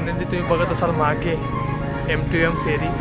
Finally तुम्ही बघत असाल मागे M2M फेरी.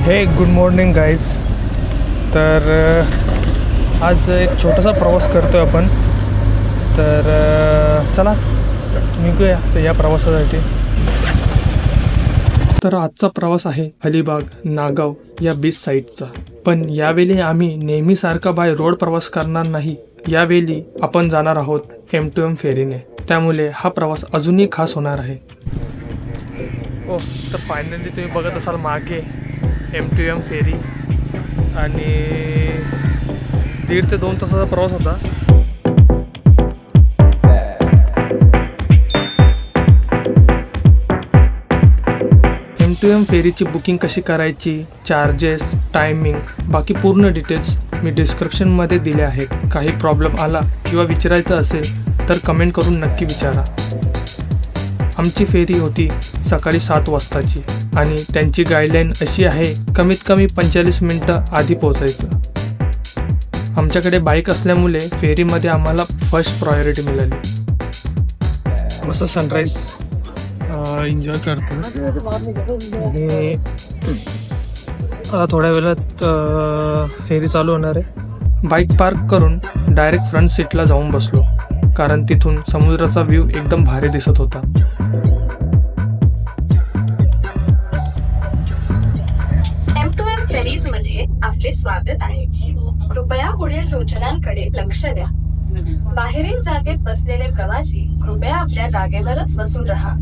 हे गुड मॉर्निंग गाईज. तर आज एक छोटासा प्रवास करतो आहे आपण. तर चला निघूया तर या प्रवासासाठी. तर आजचा प्रवास आहे अलिबाग नागाव या बीच साईडचा. पण यावेळी आम्ही नेहमीसारखा बाय रोड प्रवास करणार नाही. यावेळी आपण जाणार आहोत M2M फेरीने. त्यामुळे हा प्रवास अजूनही खास होणार आहे. तर फायनली तुम्ही बघत असाल मागे M2M फेरी आणि 1.5 ते 2 तासाचा प्रवास होता. M2M फेरीची बुकिंग कशी करायची, चार्जेस, टायमिंग, बाकी पूर्ण डिटेल्स मी डिस्क्रिप्शनमध्ये दिले आहेत. काही प्रॉब्लेम आला किंवा विचारायचं असेल तर कमेंट करून नक्की विचारा. आमची फेरी होती सकाळी 7 वाजताची आणि त्यांची गाईडलाईन अशी आहे कमीत कमी 45 मिनटं आधी पोहोचायचं. आमच्याकडे बाईक असल्यामुळे फेरीमध्ये आम्हाला फर्स्ट प्रायोरिटी मिळाली. मस्त सनराईज एन्जॉय करतो आणि आता थोड्या वेळात फेरी चालू होणार आहे. बाईक पार्क करून डायरेक्ट फ्रंट सीटला जाऊन बसलो कारण तिथून समुद्राचा व्ह्यू एकदम भारी दिसत होता. फेरीज मध्ये आपले स्वागत आहे. कृपया पुढील सूचनांकडे लक्ष द्या. बाहेरील जागेत बसलेले प्रवासी कृपया आपल्या जागेवरच बसून राहा.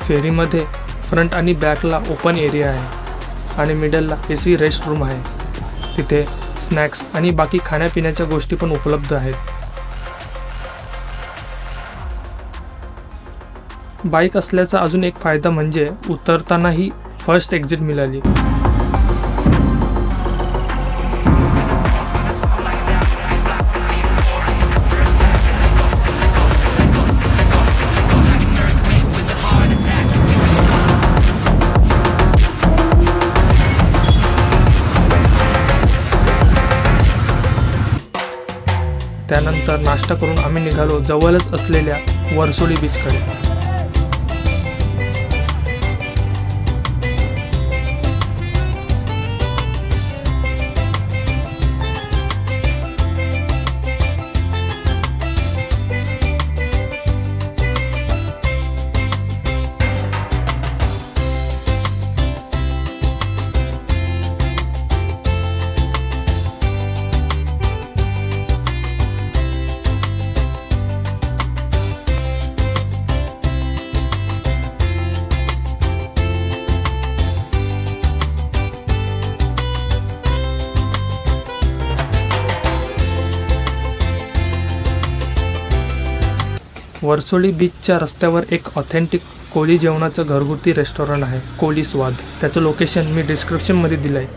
फेरीमध्ये फ्रंट आणि बॅकला ओपन एरिया आहे आणि मिडलला AC रेस्ट रूम आहे. तिथे स्नॅक्स आणि बाकी खाण्यापिण्याच्या गोष्टी पण उपलब्ध आहेत. बाईक असल्याचा अजून एक फायदा म्हणजे उतरतानाही फर्स्ट एक्झिट मिळाली. त्यानंतर नाश्ता करून आम्ही निघालो जवळच असलेल्या वरसोली बीचकडे. वरसोली बीचच्या रस्त्यावर एक ऑथेंटिक कोळी जेवणाचं घरगुती रेस्टॉरंट आहे, कोळी स्वाद. त्याचं लोकेशन मी डिस्क्रिप्शनमध्ये दिलं आहे.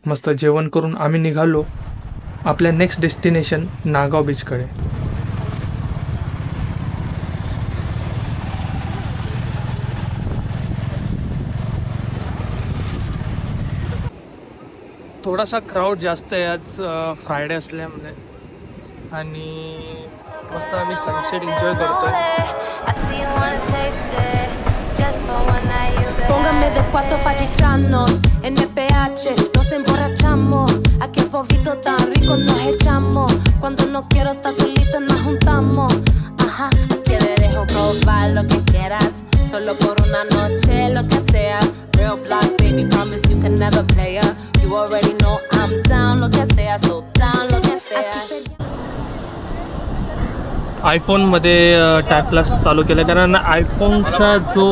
मस्त जेवण करून आम्ही निघालो आपल्या नेक्स्ट डेस्टिनेशन नागाव बीचकडे. थोडासा क्राऊड जास्त आहे आज फ्रायडे असल्यामुळे. आणि मस्त आम्ही सनसेट एन्जॉय करतोय. Póngame de cuatro pa' chicharnos. En el PH nos emborrachamos. Aquel polvito tan rico nos echamos. Cuando no quiero estar solita nos juntamos. Ajá, es que te dejo probar lo que quieras. Solo por una noche, lo que sea. Real black baby, promise you can never play her. You already know I'm down, lo que sea. So down, lo que sea. आयफोनमध्ये time plus चालू केलं कारण आयफोनचा जो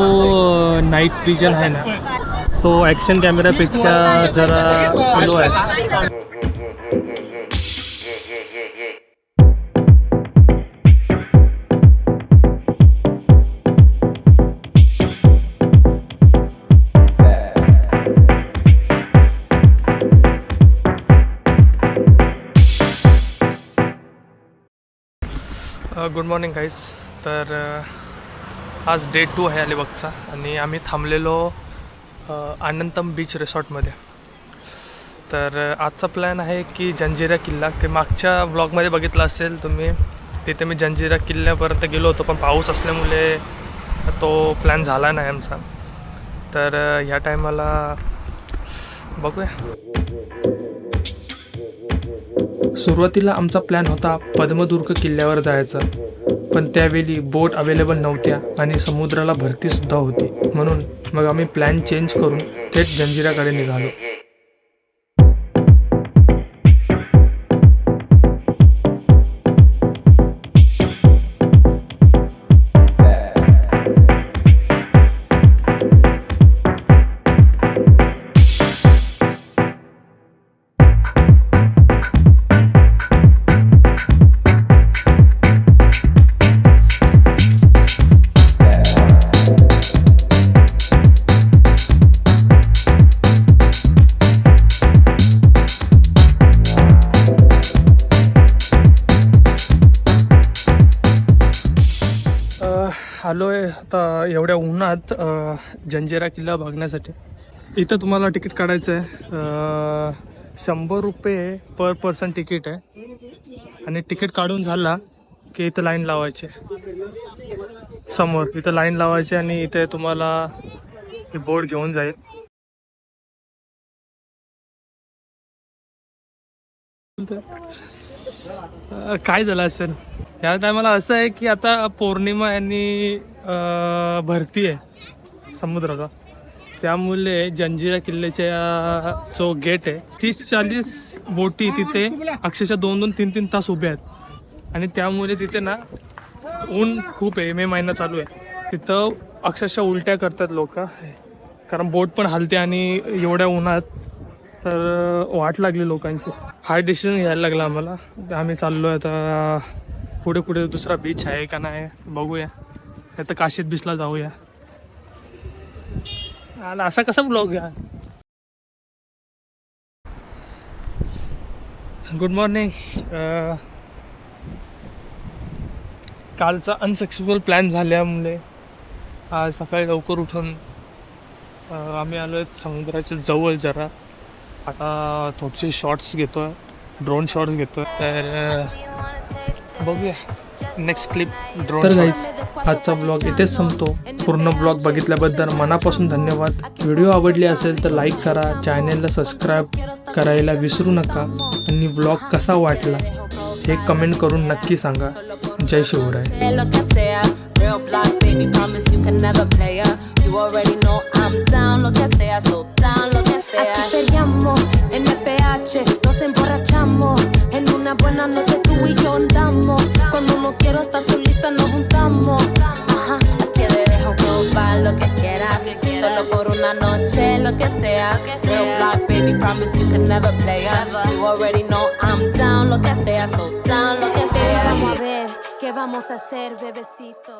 night vision आहे ना तो action कॅमेरापेक्षा जरा low आहे. Good morning guys. तर आज डे 2 आहे अलिबागचा आणि आम्ही थांबलेलो अनंतम बीच रिसॉर्टमध्ये. तर आजचा प्लॅन आहे की जंजिरा किल्ला, की मागच्या व्लॉगमध्ये बघितला असेल तुम्ही, तिथे मी जंजिरा किल्ल्यापर्यंत गेलो होतो पण पाऊस असल्यामुळे तो प्लॅन झाला नाही आमचा. तर ह्या टायमाला बघूया. सुरुवातीला आमचा प्लॅन होता पद्मदुर्ग किल्ल्यावर जायचा, पण त्यावेळी बोट अवेलेबल नव्हत्या आणि समुद्राला भरतीसुद्धा होती. म्हणून मग आम्ही प्लॅन चेंज करून थेट जंजिराकडे निघालो. आलो आहे आता एवढ्या उन्हात जंजिरा किल्ला बघण्यासाठी. इथं तुम्हाला तिकीट काढायचं आहे. 100 रुपये पर पर्सन तिकीट आहे आणि तिकीट काढून झाला की इथं लाईन लावायची. समोर इथं लाईन लावायची आणि इथे तुम्हाला बोट घेऊन जाईल. काय झालं असेल या टायमाला असं आहे की आता पौर्णिमा आणि भरती आहे समुद्राचा, त्यामुळे जंजिरा किल्ल्याच्या जो गेट आहे 30-40 बोटी तिथे अक्षरशः 2-2, 3-3 तास उभ्या आहेत. आणि त्यामुळे तिथे ना ऊन खूप आहे, मे महिना चालू आहे. तिथं अक्षरशः उलट्या करतात लोक, कारण बोट पण हलते आणि एवढ्या उन्हात तर वाट लागली लोकांची. हार्ड डिसिजन घ्यायला लागला आम्हाला. आम्ही चाललो आहे आता पुढे पुढे दुसरा बीच आहे का नाही बघूया, आता काशीत बीचला जाऊया. आला असा कसा ब्लॉग घ्या. Good morning. कालचा अनसक्सेसफुल प्लॅन झाल्यामुळे आज सकाळी लवकर उठून आम्ही आलो आहे समुद्राच्या जवळ जरा. आता थोडेसे शॉर्ट्स घेतो आहे, ड्रोन शॉट्स घेतो आहे. तर बघूया नेक्स्ट क्लिप ड्रोन. तर गाईज आजचा ब्लॉग इथेच संपतो. पूर्ण ब्लॉग बघितल्याबद्दल मनापासून धन्यवाद. व्हिडिओ आवडली असेल तर लाईक करा, चॅनेलला सबस्क्राईब करायला विसरू नका आणि ब्लॉग कसा वाटला हे कमेंट करून नक्की सांगा. जय Shivray. Real black baby, promise you can never play her. You already know I'm down, lo que sea, so down, lo que sea. Así peleamos en el PH, nos emborrachamos. En una buena noche tú y yo andamos. Cuando no quiero estar solita nos juntamos. Ajá, es que te dejo probar lo que quieras. Solo por una noche, lo que sea. Real black baby, promise you can never play her. You already know I'm down, lo que sea, so down, lo que sea. Vamos a ver qué vamos a hacer, bebecito.